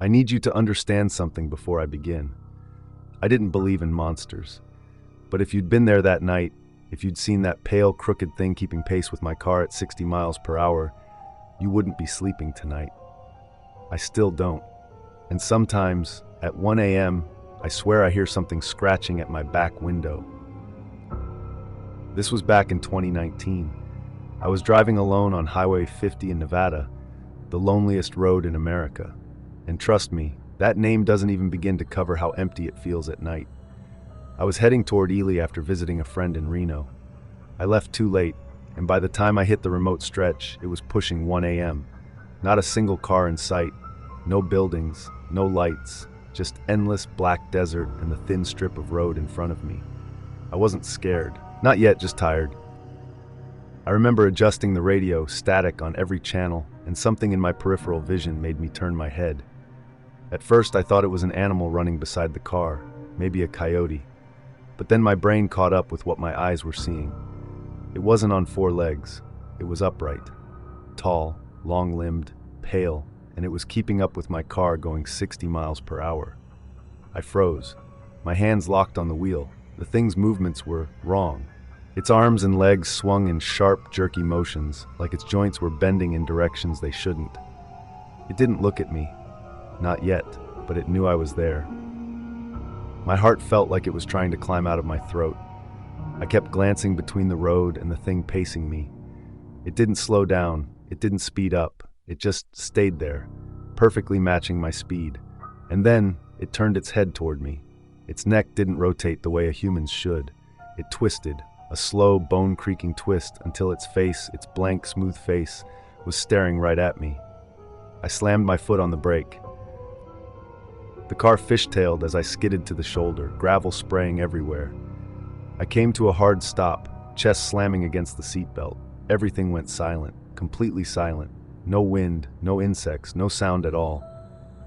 I need you to understand something before I begin. I didn't believe in monsters. But if you'd been there that night, if you'd seen that pale, crooked thing keeping pace with my car at 60 miles per hour, you wouldn't be sleeping tonight. I still don't. And sometimes, at 1 a.m., I swear I hear something scratching at my back window. This was back in 2019. I was driving alone on Highway 50 in Nevada, the loneliest road in America. And trust me, that name doesn't even begin to cover how empty it feels at night. I was heading toward Ely after visiting a friend in Reno. I left too late, and by the time I hit the remote stretch, it was pushing 1 a.m. Not a single car in sight, no buildings, no lights, just endless black desert and the thin strip of road in front of me. I wasn't scared, not yet, just tired. I remember adjusting the radio, static on every channel, and something in my peripheral vision made me turn my head. At first, I thought it was an animal running beside the car, maybe a coyote. But then my brain caught up with what my eyes were seeing. It wasn't on four legs. It was upright, tall, long-limbed, pale, and it was keeping up with my car going 60 miles per hour. I froze. My hands locked on the wheel. The thing's movements were wrong. Its arms and legs swung in sharp, jerky motions, like its joints were bending in directions they shouldn't. It didn't look at me. Not yet, but it knew I was there. My heart felt like it was trying to climb out of my throat. I kept glancing between the road and the thing pacing me. It didn't slow down, it didn't speed up, it just stayed there, perfectly matching my speed. And then, it turned its head toward me. Its neck didn't rotate the way a human's should. It twisted, a slow, bone-creaking twist until its face, its blank, smooth face, was staring right at me. I slammed my foot on the brake. The car fishtailed as I skidded to the shoulder, gravel spraying everywhere. I came to a hard stop, chest slamming against the seatbelt. Everything went silent, completely silent. No wind, no insects, no sound at all.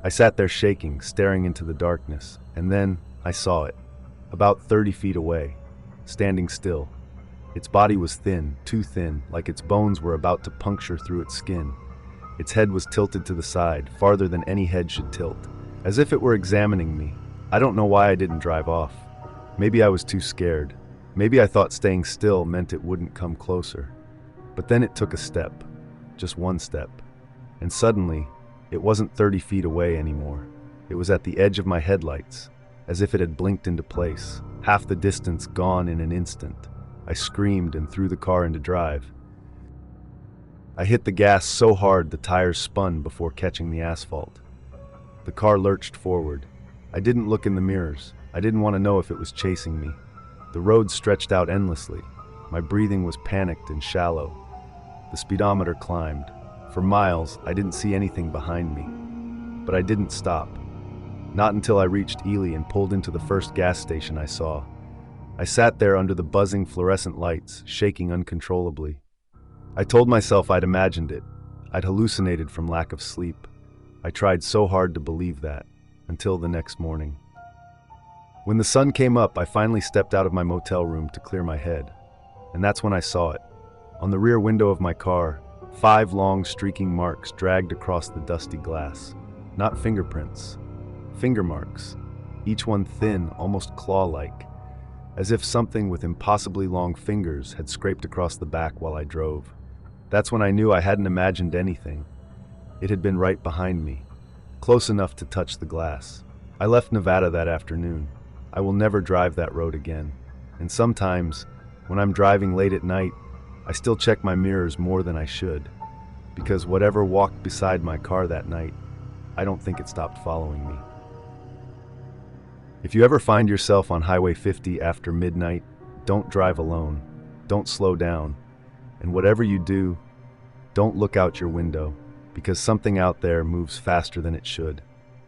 I sat there shaking, staring into the darkness, and then I saw it, about 30 feet away, standing still. Its body was thin, too thin, like its bones were about to puncture through its skin. Its head was tilted to the side, farther than any head should tilt, as if it were examining me. I don't know why I didn't drive off. Maybe I was too scared. Maybe I thought staying still meant it wouldn't come closer. But then it took a step, just one step. And suddenly, it wasn't 30 feet away anymore. It was at the edge of my headlights, as if it had blinked into place, half the distance gone in an instant. I screamed and threw the car into drive. I hit the gas so hard the tires spun before catching the asphalt. The car lurched forward. I didn't look in the mirrors. I didn't want to know if it was chasing me. The road stretched out endlessly. My breathing was panicked and shallow. The speedometer climbed. For miles, I didn't see anything behind me. But I didn't stop. Not until I reached Ely and pulled into the first gas station I saw. I sat there under the buzzing fluorescent lights, shaking uncontrollably. I told myself I'd imagined it. I'd hallucinated from lack of sleep. I tried so hard to believe that, until the next morning. When the sun came up, I finally stepped out of my motel room to clear my head. And that's when I saw it. On the rear window of my car, 5 long, streaking marks dragged across the dusty glass. Not fingerprints. Finger marks. Each one thin, almost claw-like, as if something with impossibly long fingers had scraped across the back while I drove. That's when I knew I hadn't imagined anything. It had been right behind me, close enough to touch the glass. I left Nevada that afternoon. I will never drive that road again. And sometimes, when I'm driving late at night, I still check my mirrors more than I should. Because whatever walked beside my car that night, I don't think it stopped following me. If you ever find yourself on Highway 50 after midnight, don't drive alone. Don't slow down. And whatever you do, don't look out your window, because something out there moves faster than it should,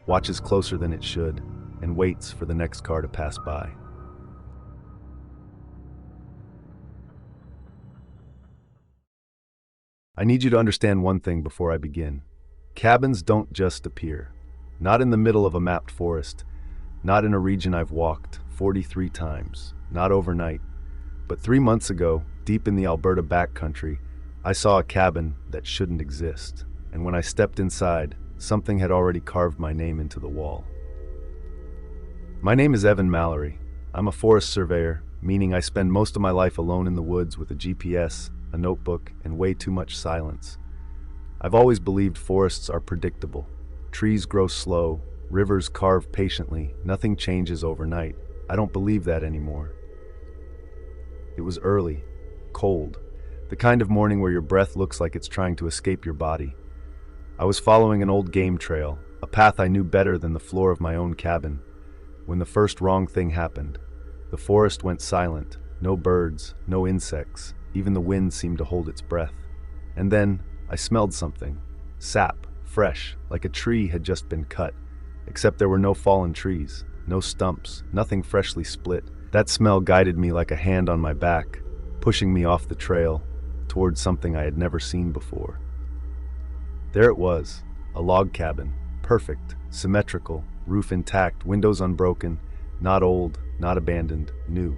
watches closer than it should, and waits for the next car to pass by. I need you to understand one thing before I begin. Cabins don't just appear. Not in the middle of a mapped forest, not in a region I've walked 43 times, not overnight. But 3 months ago, deep in the Alberta backcountry, I saw a cabin that shouldn't exist. And when I stepped inside, something had already carved my name into the wall. My name is Evan Mallory. I'm a forest surveyor, meaning I spend most of my life alone in the woods with a GPS, a notebook, and way too much silence. I've always believed forests are predictable. Trees grow slow, rivers carve patiently, nothing changes overnight. I don't believe that anymore. It was early, cold, the kind of morning where your breath looks like it's trying to escape your body. I was following an old game trail, a path I knew better than the floor of my own cabin, when the first wrong thing happened. The forest went silent, no birds, no insects, even the wind seemed to hold its breath. And then I smelled something, sap, fresh, like a tree had just been cut, except there were no fallen trees, no stumps, nothing freshly split. That smell guided me like a hand on my back, pushing me off the trail towards something I had never seen before. There it was, a log cabin, perfect, symmetrical, roof intact, windows unbroken, not old, not abandoned, new.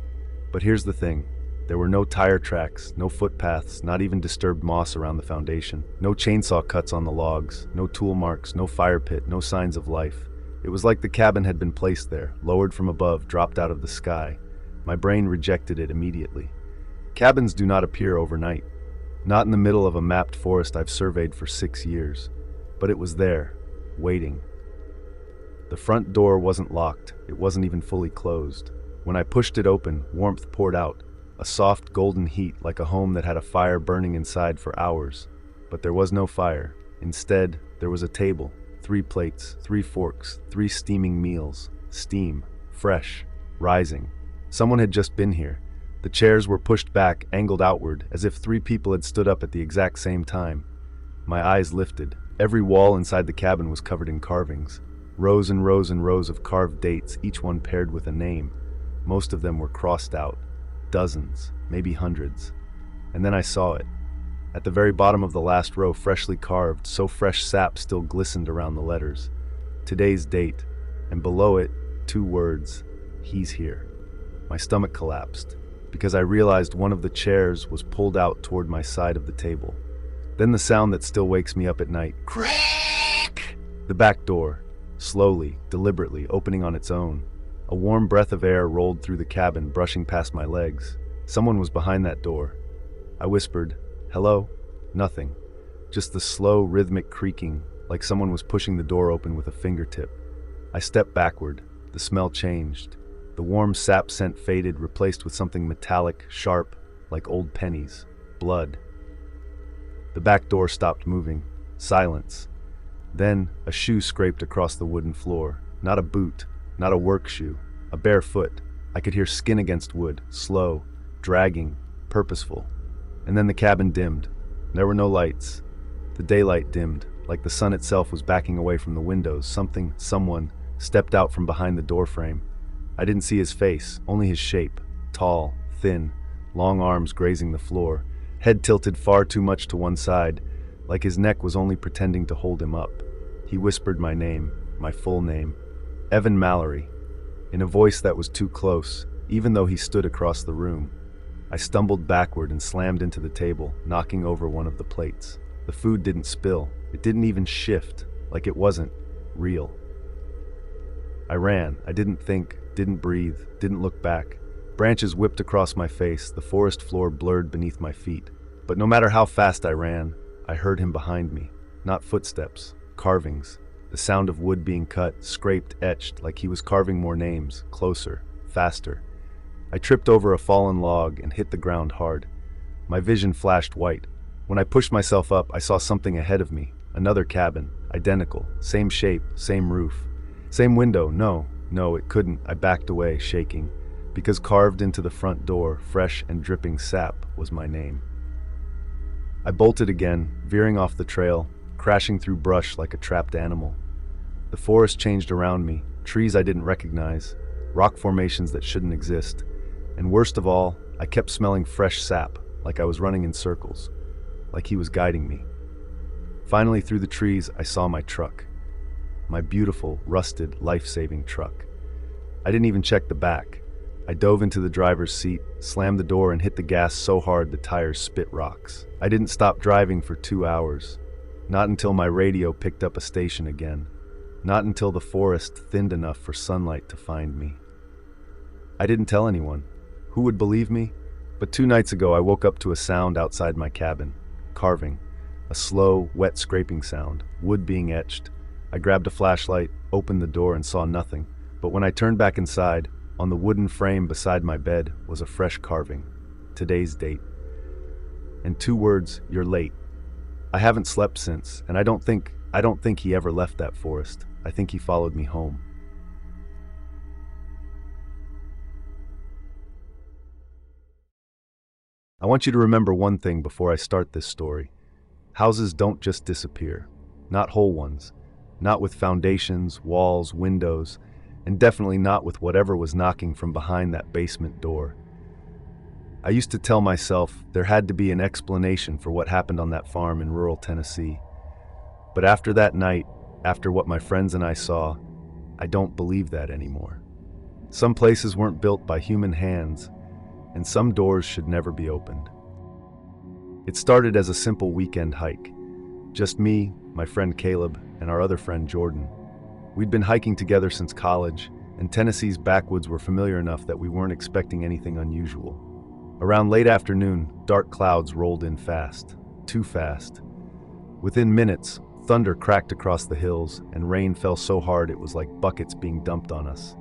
But here's the thing. There were no tire tracks, no footpaths, not even disturbed moss around the foundation, no chainsaw cuts on the logs, no tool marks, no fire pit, no signs of life. It was like the cabin had been placed there, lowered from above, dropped out of the sky. My brain rejected it immediately. Cabins do not appear overnight. Not in the middle of a mapped forest I've surveyed for 6 years. But it was there, waiting. The front door wasn't locked, it wasn't even fully closed. When I pushed it open, warmth poured out, a soft golden heat like a home that had a fire burning inside for hours. But there was no fire. Instead, there was a table, 3 plates, 3 forks, 3 steaming meals, steam, fresh, rising. Someone had just been here. The chairs were pushed back, angled outward, as if 3 people had stood up at the exact same time. My eyes lifted. Every wall inside the cabin was covered in carvings. Rows and rows and rows of carved dates, each one paired with a name. Most of them were crossed out. Dozens, maybe hundreds. And then I saw it. At the very bottom of the last row, freshly carved, so fresh sap still glistened around the letters. Today's date, and below it, 2 words, "He's here." My stomach collapsed, because I realized one of the chairs was pulled out toward my side of the table. Then the sound that still wakes me up at night, crack! The back door, slowly, deliberately, opening on its own. A warm breath of air rolled through the cabin, brushing past my legs. Someone was behind that door. I whispered, "Hello?" Nothing. Just the slow, rhythmic creaking, like someone was pushing the door open with a fingertip. I stepped backward. The smell changed. The warm sap scent faded, replaced with something metallic, sharp, like old pennies. Blood. The back door stopped moving. Silence. Then, a shoe scraped across the wooden floor. Not a boot, not a work shoe. A bare foot. I could hear skin against wood, slow, dragging, purposeful. And then the cabin dimmed. There were no lights. The daylight dimmed, like the sun itself was backing away from the windows. Someone, stepped out from behind the doorframe. I didn't see his face, only his shape. Tall, thin, long arms grazing the floor, head tilted far too much to one side, like his neck was only pretending to hold him up. He whispered my name, my full name, Evan Mallory, in a voice that was too close, even though he stood across the room. I stumbled backward and slammed into the table, knocking over one of the plates. The food didn't spill. It didn't even shift, like it wasn't real. I ran. I didn't think, didn't breathe, didn't look back. Branches whipped across my face, the forest floor blurred beneath my feet. But no matter how fast I ran, I heard him behind me. Not footsteps, carvings. The sound of wood being cut, scraped, etched, like he was carving more names, closer, faster. I tripped over a fallen log and hit the ground hard. My vision flashed white. When I pushed myself up, I saw something ahead of me. Another cabin, identical, same shape, same roof. Same window. No, it couldn't. I backed away, shaking, because carved into the front door, fresh and dripping sap, was my name. I bolted again, veering off the trail, crashing through brush like a trapped animal. The forest changed around me, trees I didn't recognize, rock formations that shouldn't exist. And worst of all, I kept smelling fresh sap, like I was running in circles, like he was guiding me. Finally, through the trees, I saw my truck. My beautiful, rusted, life-saving truck. I didn't even check the back. I dove into the driver's seat, slammed the door, and hit the gas so hard the tires spit rocks. I didn't stop driving for 2 hours. Not until my radio picked up a station again. Not until the forest thinned enough for sunlight to find me. I didn't tell anyone. Who would believe me? But 2 nights ago, I woke up to a sound outside my cabin. Carving. A slow, wet scraping sound. Wood being etched. I grabbed a flashlight, opened the door, and saw nothing. But when I turned back inside, on the wooden frame beside my bed was a fresh carving. Today's date. And 2 words, "You're late." I haven't slept since, and I don't think he ever left that forest. I think he followed me home. I want you to remember one thing before I start this story. Houses don't just disappear. Not whole ones. Not with foundations, walls, windows, and definitely not with whatever was knocking from behind that basement door. I used to tell myself there had to be an explanation for what happened on that farm in rural Tennessee. But after that night, after what my friends and I saw, I don't believe that anymore. Some places weren't built by human hands, and some doors should never be opened. It started as a simple weekend hike. Just me, my friend Caleb, and our other friend Jordan. We'd been hiking together since college, and Tennessee's backwoods were familiar enough that we weren't expecting anything unusual. Around late afternoon, dark clouds rolled in fast. Too fast. Within minutes, thunder cracked across the hills, and rain fell so hard it was like buckets being dumped on us.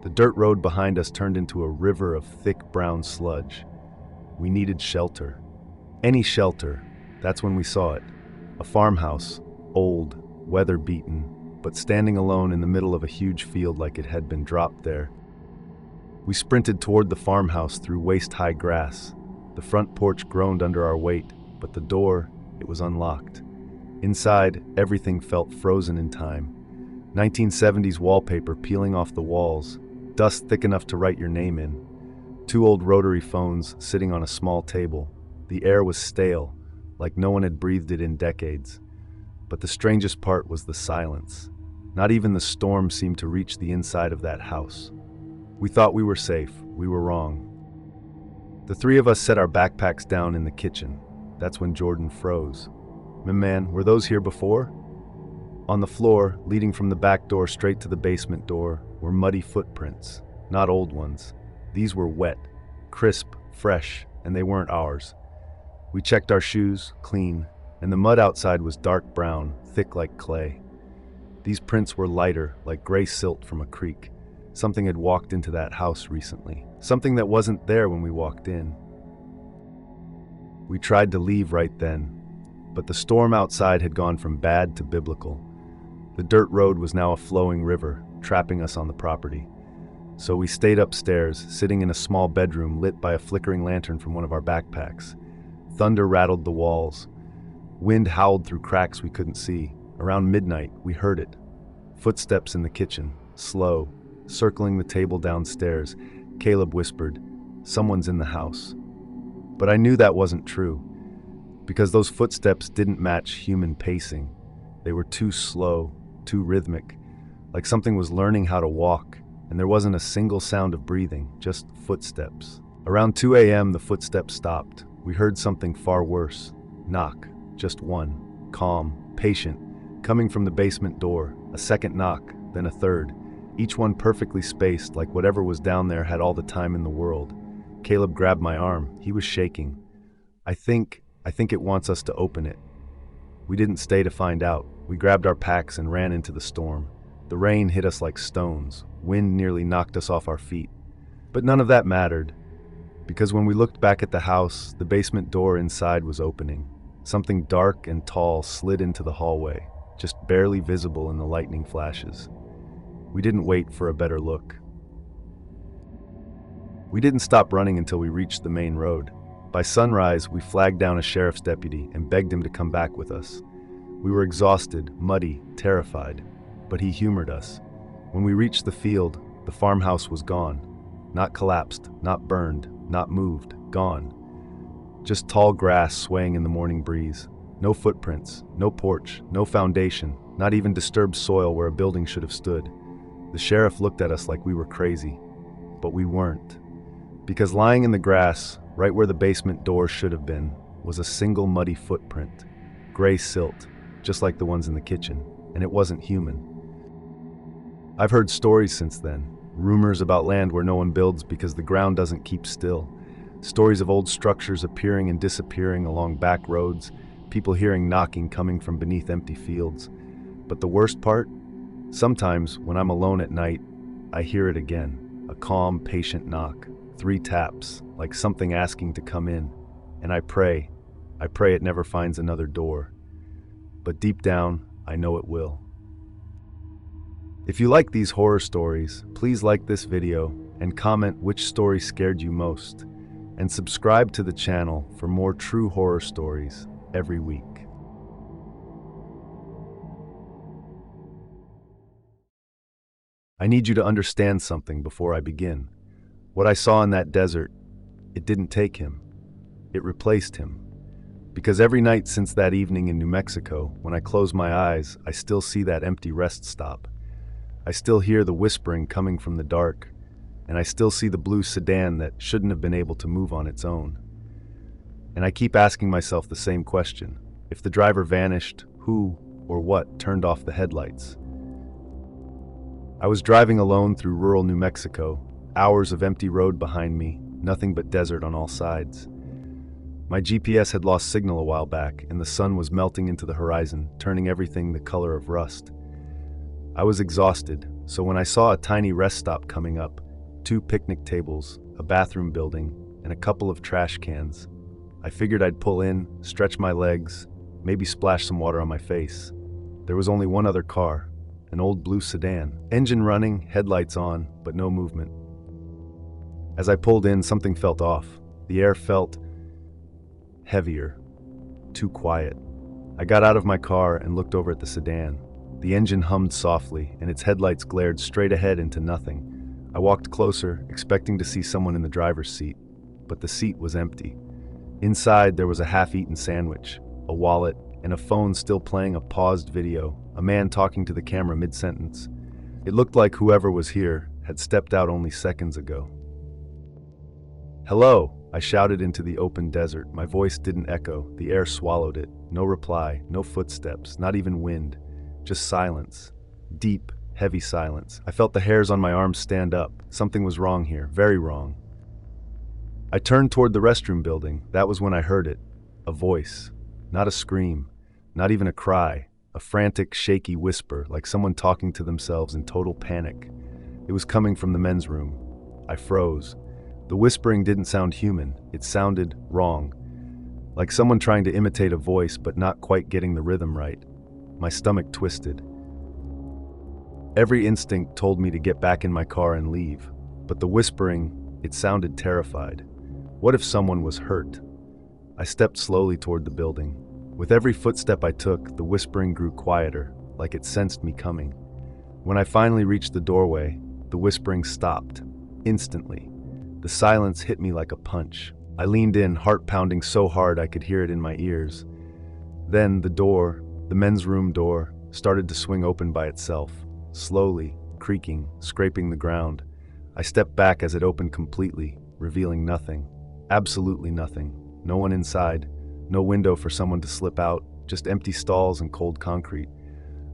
The dirt road behind us turned into a river of thick brown sludge. We needed shelter. Any shelter. That's when we saw it. A farmhouse, old, weather-beaten, but standing alone in the middle of a huge field like it had been dropped there. We sprinted toward the farmhouse through waist-high grass. The front porch groaned under our weight, but the door, it was unlocked. Inside, everything felt frozen in time. 1970s wallpaper peeling off the walls, dust thick enough to write your name in. 2 old rotary phones sitting on a small table. The air was stale, like no one had breathed it in decades. But the strangest part was the silence. Not even the storm seemed to reach the inside of that house. We thought we were safe. We were wrong. The 3 of us set our backpacks down in the kitchen. That's when Jordan froze. Man, were those here before? On the floor, leading from the back door straight to the basement door, were muddy footprints. Not old ones. These were wet, crisp, fresh, and they weren't ours. We checked our shoes, clean, and the mud outside was dark brown, thick like clay. These prints were lighter, like gray silt from a creek. Something had walked into that house recently. Something that wasn't there when we walked in. We tried to leave right then, but the storm outside had gone from bad to biblical. The dirt road was now a flowing river, trapping us on the property. So we stayed upstairs, sitting in a small bedroom lit by a flickering lantern from one of our backpacks. Thunder rattled the walls. Wind howled through cracks we couldn't see. Around midnight, we heard it. Footsteps in the kitchen, slow, circling the table downstairs. Caleb whispered, "Someone's in the house." But I knew that wasn't true, because those footsteps didn't match human pacing. They were too slow, too rhythmic, like something was learning how to walk, and there wasn't a single sound of breathing, just footsteps. Around 2 a.m., the footsteps stopped. We heard something far worse. Knock, just one, calm, patient, coming from the basement door. A second knock, then a third. Each one perfectly spaced, like whatever was down there had all the time in the world. Caleb grabbed my arm. He was shaking. I think it wants us to open it. We didn't stay to find out. We grabbed our packs and ran into the storm. The rain hit us like stones. Wind nearly knocked us off our feet. But none of that mattered, because when we looked back at the house, the basement door inside was opening. Something dark and tall slid into the hallway, just barely visible in the lightning flashes. We didn't wait for a better look. We didn't stop running until we reached the main road. By sunrise, we flagged down a sheriff's deputy and begged him to come back with us. We were exhausted, muddy, terrified, but he humored us. When we reached the field, the farmhouse was gone. Not collapsed, not burned, not moved, gone. Just tall grass swaying in the morning breeze. No footprints, no porch, no foundation, not even disturbed soil where a building should have stood. The sheriff looked at us like we were crazy, but we weren't. Because lying in the grass, right where the basement door should have been, was a single muddy footprint. Gray silt, just like the ones in the kitchen, and it wasn't human. I've heard stories since then, rumors about land where no one builds because the ground doesn't keep still, stories of old structures appearing and disappearing along back roads, people hearing knocking coming from beneath empty fields. But the worst part? Sometimes, when I'm alone at night, I hear it again, a calm, patient knock, 3 taps, like something asking to come in, and I pray it never finds another door. But deep down, I know it will. If you like these horror stories, please like this video and comment which story scared you most, and subscribe to the channel for more true horror stories every week. I need you to understand something before I begin. What I saw in that desert, it didn't take him. It replaced him. Because every night since that evening in New Mexico, when I close my eyes, I still see that empty rest stop. I still hear the whispering coming from the dark, and I still see the blue sedan that shouldn't have been able to move on its own. And I keep asking myself the same question. If the driver vanished, who or what turned off the headlights? I was driving alone through rural New Mexico, hours of empty road behind me, nothing but desert on all sides. My GPS had lost signal a while back, and the sun was melting into the horizon, turning everything the color of rust. I was exhausted, so when I saw a tiny rest stop coming up, 2 picnic tables, a bathroom building, and a couple of trash cans, I figured I'd pull in, stretch my legs, maybe splash some water on my face. There was only one other car, an old blue sedan, engine running, headlights on, but no movement. As I pulled in, something felt off. The air felt heavier, too quiet. I got out of my car and looked over at the sedan. The engine hummed softly, and its headlights glared straight ahead into nothing. I walked closer, expecting to see someone in the driver's seat, but the seat was empty. Inside, there was a half-eaten sandwich, a wallet, and a phone still playing a paused video, a man talking to the camera mid-sentence. It looked like whoever was here had stepped out only seconds ago. "Hello," I shouted into the open desert. My voice didn't echo. The air swallowed it. No reply, no footsteps, not even wind. Just silence. Deep, heavy silence. I felt the hairs on my arms stand up. Something was wrong here, very wrong. I turned toward the restroom building. That was when I heard it. A voice. Not a scream. Not even a cry. A frantic, shaky whisper, like someone talking to themselves in total panic. It was coming from the men's room. I froze. The whispering didn't sound human. It sounded wrong. Like someone trying to imitate a voice but not quite getting the rhythm right. My stomach twisted. Every instinct told me to get back in my car and leave, but the whispering, it sounded terrified. What if someone was hurt? I stepped slowly toward the building. With every footstep I took, the whispering grew quieter, like it sensed me coming. When I finally reached the doorway, the whispering stopped, instantly. The silence hit me like a punch. I leaned in, heart pounding so hard I could hear it in my ears. Then the men's room door, started to swing open by itself, slowly, creaking, scraping the ground. I stepped back as it opened completely, revealing nothing. Absolutely nothing. No one inside. No window for someone to slip out, just empty stalls and cold concrete.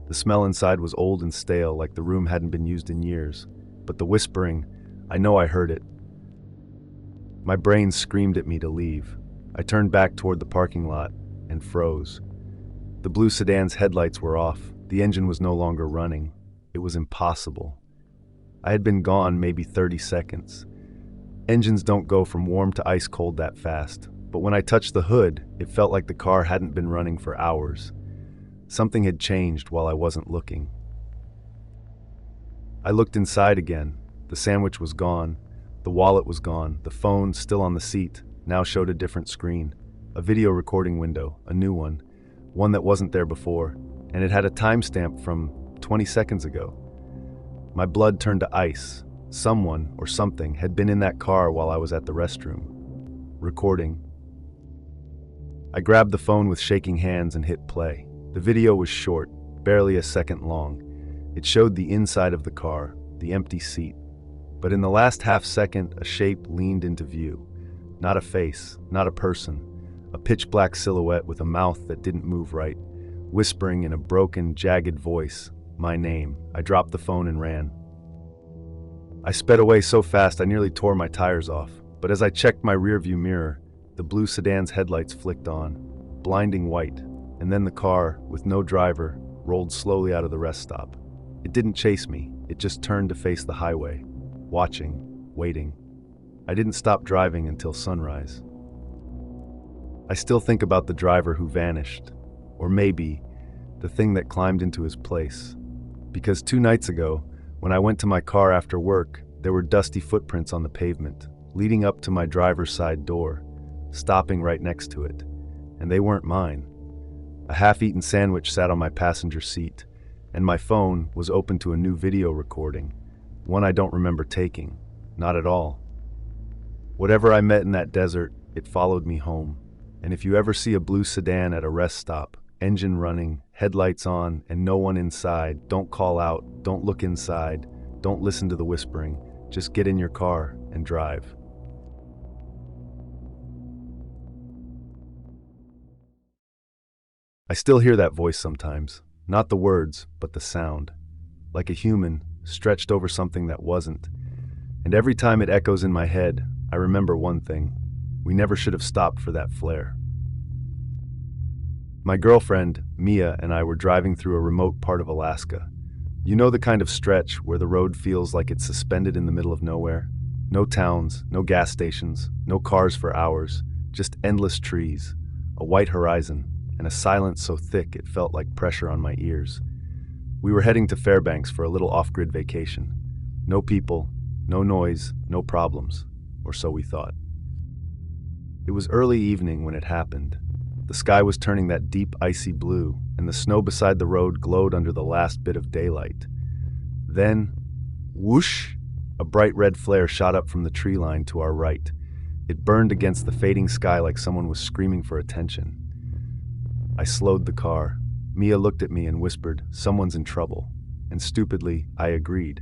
The smell inside was old and stale, like the room hadn't been used in years. But the whispering, I know I heard it. My brain screamed at me to leave. I turned back toward the parking lot and froze. The blue sedan's headlights were off. The engine was no longer running. It was impossible. I had been gone maybe 30 seconds. Engines don't go from warm to ice cold that fast, but when I touched the hood, it felt like the car hadn't been running for hours. Something had changed while I wasn't looking. I looked inside again. The sandwich was gone. The wallet was gone. The phone, still on the seat, now showed a different screen. A video recording window, a new one that wasn't there before, and it had a timestamp from 20 seconds ago. My blood turned to ice. Someone or something had been in that car while I was at the restroom. Recording. I grabbed the phone with shaking hands and hit play. The video was short, barely a second long. It showed the inside of the car, the empty seat. But in the last half second, a shape leaned into view. Not a face, not a person. A pitch black silhouette with a mouth that didn't move right. whispering in a broken, jagged voice, my name. I dropped the phone and ran. I sped away so fast I nearly tore my tires off, but as I checked my rearview mirror, the blue sedan's headlights flicked on, blinding white, and then the car, with no driver, rolled slowly out of the rest stop. It didn't chase me, it just turned to face the highway, watching, waiting. I didn't stop driving until sunrise. I still think about the driver who vanished, or maybe the thing that climbed into his place. Because 2 nights ago, when I went to my car after work, there were dusty footprints on the pavement, leading up to my driver's side door, stopping right next to it. And they weren't mine. A half-eaten sandwich sat on my passenger seat, and my phone was open to a new video recording, one I don't remember taking, not at all. Whatever I met in that desert, it followed me home. And if you ever see a blue sedan at a rest stop, engine running, headlights on, and no one inside, don't call out, don't look inside, don't listen to the whispering, just get in your car and drive. I still hear that voice sometimes, not the words, but the sound, like a human stretched over something that wasn't. And every time it echoes in my head, I remember one thing: we never should have stopped for that flare. My girlfriend, Mia, and I were driving through a remote part of Alaska. You know, the kind of stretch where the road feels like it's suspended in the middle of nowhere? No towns, no gas stations, no cars for hours, just endless trees, a white horizon, and a silence so thick it felt like pressure on my ears. We were heading to Fairbanks for a little off-grid vacation. No people, no noise, no problems, or so we thought. It was early evening when it happened. The sky was turning that deep icy blue, and the snow beside the road glowed under the last bit of daylight. Then, whoosh, a bright red flare shot up from the tree line to our right. It burned against the fading sky like someone was screaming for attention. I slowed the car. Mia looked at me and whispered, "Someone's in trouble." And stupidly, I agreed.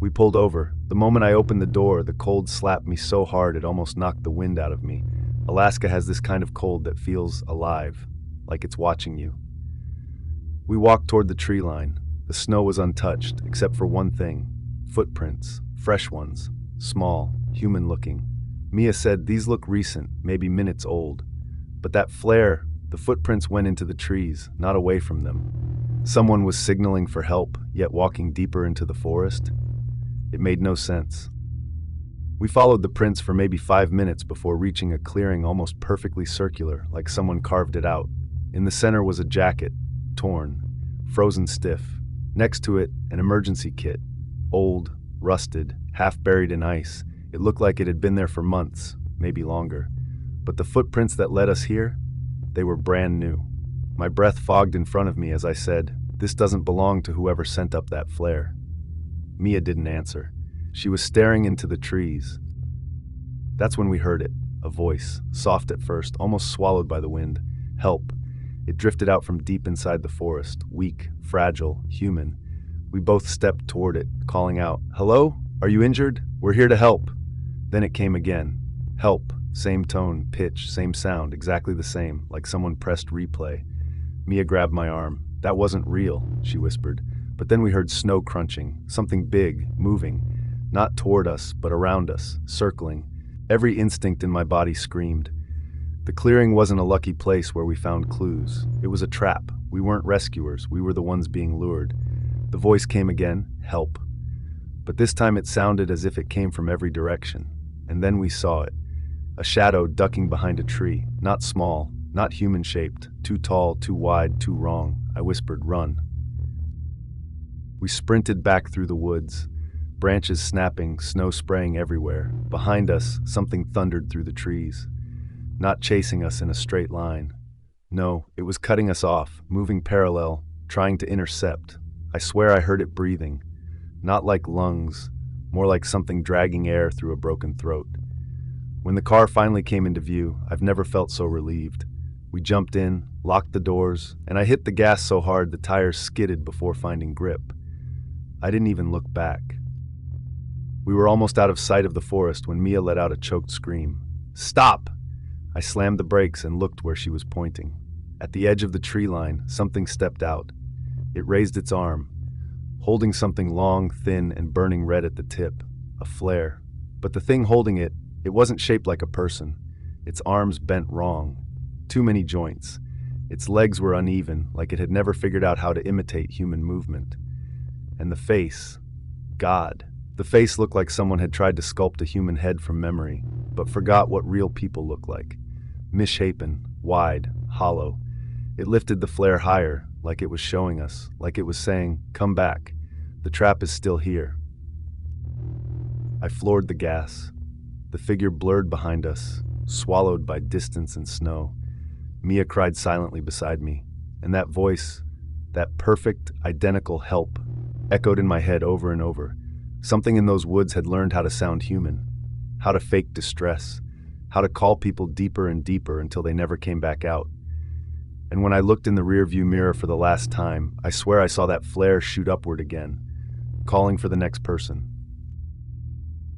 We pulled over. The moment I opened the door, the cold slapped me so hard it almost knocked the wind out of me. Alaska has this kind of cold that feels alive, like it's watching you. We walked toward the tree line. The snow was untouched, except for one thing: footprints, fresh ones, small, human-looking. Mia said these look recent, maybe minutes old. But that flare, the footprints went into the trees, not away from them. Someone was signaling for help, yet walking deeper into the forest. It made no sense. We followed the prints for maybe 5 minutes before reaching a clearing almost perfectly circular, like someone carved it out. In the center was a jacket, torn, frozen stiff. Next to it, an emergency kit, old, rusted, half buried in ice. It looked like it had been there for months, maybe longer. But the footprints that led us here, they were brand new. My breath fogged in front of me as I said, "This doesn't belong to whoever sent up that flare." Mia didn't answer. She was staring into the trees. That's when we heard it, a voice, soft at first, almost swallowed by the wind. Help. It drifted out from deep inside the forest, weak, fragile, human. We both stepped toward it, calling out, "Hello? Are you injured? We're here to help." Then it came again. Help. Same tone, pitch, same sound, exactly the same, like someone pressed replay. Mia grabbed my arm. "That wasn't real," she whispered. But then we heard snow crunching, something big, moving. Not toward us, but around us, circling. Every instinct in my body screamed. The clearing wasn't a lucky place where we found clues. It was a trap. We weren't rescuers. We were the ones being lured. The voice came again, "Help." But this time it sounded as if it came from every direction. And then we saw it. A shadow ducking behind a tree. Not small, not human-shaped. Too tall, too wide, too wrong. I whispered, "Run." We sprinted back through the woods. Branches snapping, snow spraying everywhere. Behind us, something thundered through the trees. Not chasing us in a straight line. No, it was cutting us off, moving parallel, trying to intercept. I swear I heard it breathing. Not like lungs, more like something dragging air through a broken throat. When the car finally came into view, I've never felt so relieved. We jumped in, locked the doors, and I hit the gas so hard the tires skidded before finding grip. I didn't even look back. We were almost out of sight of the forest when Mia let out a choked scream. "Stop!" I slammed the brakes and looked where she was pointing. At the edge of the tree line, something stepped out. It raised its arm, holding something long, thin, and burning red at the tip, a flare. But the thing holding it, it wasn't shaped like a person. Its arms bent wrong. Too many joints. Its legs were uneven, like it had never figured out how to imitate human movement. And the face, God. The face looked like someone had tried to sculpt a human head from memory, but forgot what real people look like. Misshapen, wide, hollow. It lifted the flare higher, like it was showing us, like it was saying, "Come back. The trap is still here." I floored the gas. The figure blurred behind us, swallowed by distance and snow. Mia cried silently beside me, and that voice, that perfect, identical help, echoed in my head over and over. Something in those woods had learned how to sound human, how to fake distress, how to call people deeper and deeper until they never came back out. And when I looked in the rearview mirror for the last time, I swear I saw that flare shoot upward again, calling for the next person.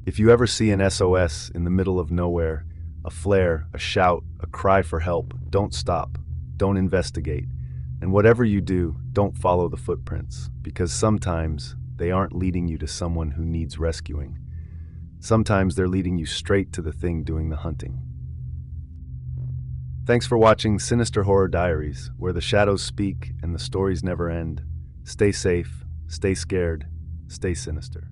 If you ever see an SOS in the middle of nowhere, a flare, a shout, a cry for help, don't stop, don't investigate. And whatever you do, don't follow the footprints, because sometimes they aren't leading you to someone who needs rescuing. Sometimes they're leading you straight to the thing doing the hunting. Thanks for watching Sinister Horror Diaries, where the shadows speak and the stories never end. Stay safe, stay scared, stay sinister.